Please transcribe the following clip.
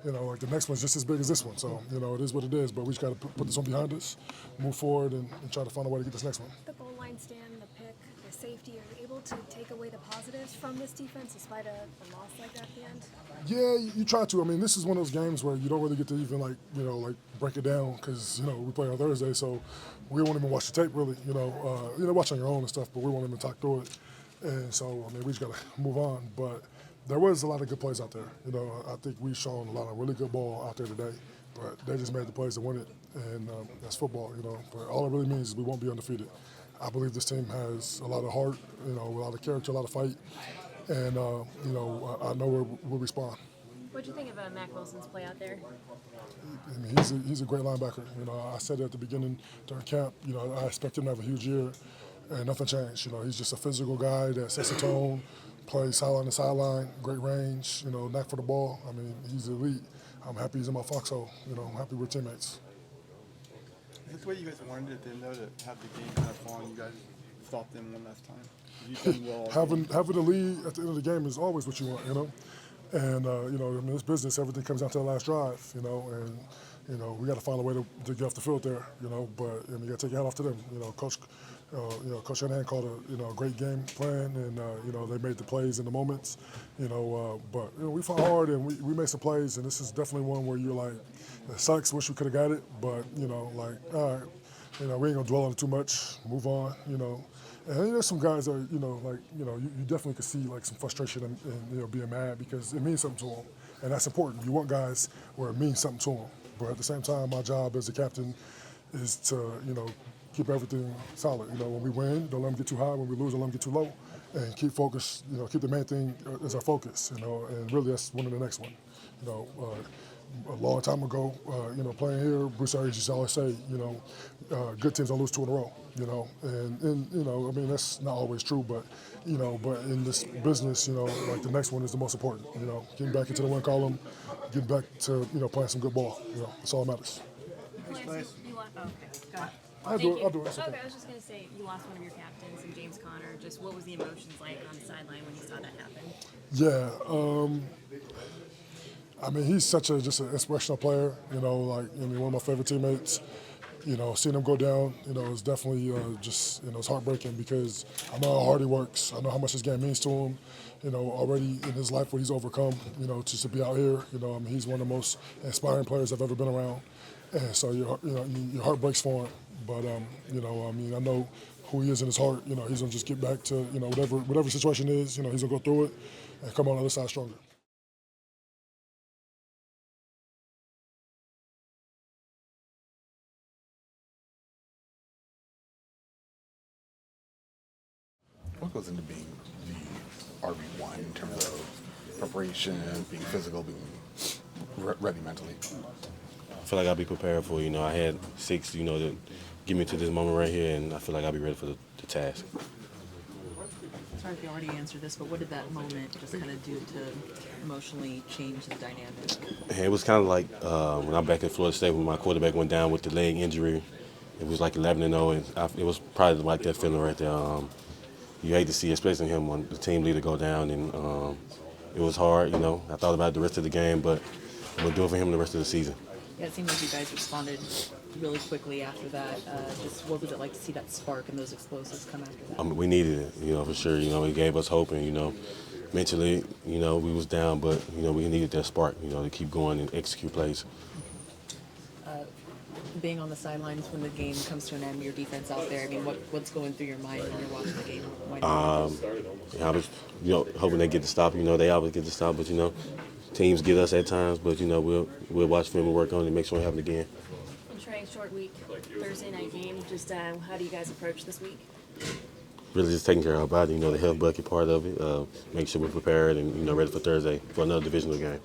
like the next one's just as big as this one. So, it is what it is. But we just got to put this one behind us, move forward, and try to find a way to get this next one. The goal line stand, the pick, the safety, are you able to take away the positives from this defense despite a loss like that at the end? Yeah, you try to. I mean, this is one of those games where you don't really get to even break it down because we play on Thursday, so we won't even watch the tape really. Watch on your own and stuff, but we won't even talk through it. And so, I mean, we just got to move on. But there was a lot of good plays out there. I think we've shown a lot of really good ball out there today, but they just made the plays to win it, and that's football. But all it really means is we won't be undefeated. I believe this team has a lot of heart, a lot of character, a lot of fight, and I know we'll respond. What do you think of Mac Wilson's play out there? I mean, he's a great linebacker. I said it at the beginning during camp. I expect him to have a huge year, and nothing changed. He's just a physical guy that sets the tone, plays sideline to sideline, great range. Knack for the ball. I mean, he's elite. I'm happy he's in my foxhole. I'm happy we're teammates. Is this the way you guys wanted it then, though, to have the game kind of fall and you guys stop them one last time? You've done well. Having the lead at the end of the game is always what you want, And, in this business, everything comes down to the last drive, and, we got to find a way to get off the field there, but you got to take your hat off to them. Coach Shanahan called a great game plan, and, they made the plays in the moments, but, we fought hard and we made some plays, and this is definitely one where you're like, it sucks, wish we could have got it, but, all right, we ain't going to dwell on it too much, move on, And there's some guys that, you definitely could see like some frustration and being mad because it means something to them, and that's important. You want guys where it means something to them, but at the same time, my job as a captain is to, keep everything solid. When we win, don't let them get too high. When we lose, don't let them get too low, and keep focus. Keep the main thing as our focus. And really that's one of the next one. A long time ago, playing here, Bruce Arians used to always say, good teams don't lose 2 in a row, and I mean, that's not always true, but in this business, like the next one is the most important, getting back into the win column, getting back to, playing some good ball, that's all that matters. Okay, go ahead. I'll do it. Okay, I was just going to say, you lost one of your captains, and James Conner. Just what was the emotions like on the sideline when you saw that happen? Yeah, I mean, he's just an inspirational player, one of my favorite teammates. Seeing him go down, is definitely it's heartbreaking because I know how hard he works. I know how much this game means to him, already in his life what he's overcome, just to be out here, I mean, he's one of the most inspiring players I've ever been around. And so your heart breaks for him. But, I mean, I know who he is in his heart. He's going to just get back to, whatever situation is, he's going to go through it and come on the other side stronger. What goes into being the RB1 in terms of preparation, being physical, being ready mentally? I feel like I'll be prepared for it. I had 6, to get me to this moment right here, and I feel like I'll be ready for the task. Sorry if you already answered this, but what did that moment just kind of do to emotionally change the dynamic? It was kind of like when I'm back at Florida State when my quarterback went down with the leg injury. It was like 11-0, and it was probably like that feeling right there. You hate to see, especially him, when the team leader go down, and it was hard. I thought about it the rest of the game, but we'll do it for him the rest of the season. Yeah, it seemed like you guys responded really quickly after that. Just what was it like to see that spark and those explosives come after that? I mean, we needed it, for sure. It gave us hope, and mentally, we was down, but we needed that spark, to keep going and execute plays. Being on the sidelines when the game comes to an end, your defense out there, I mean, what's going through your mind when you're watching the game? I was, hoping they get the stop. They always get the stop, but teams get us at times. But we'll watch film and work on it and make sure it happens again. And Trey, short week, Thursday night game. Just how do you guys approach this week? Really, just taking care of our body. The health bucket part of it. Make sure we're prepared and ready for Thursday for another divisional game.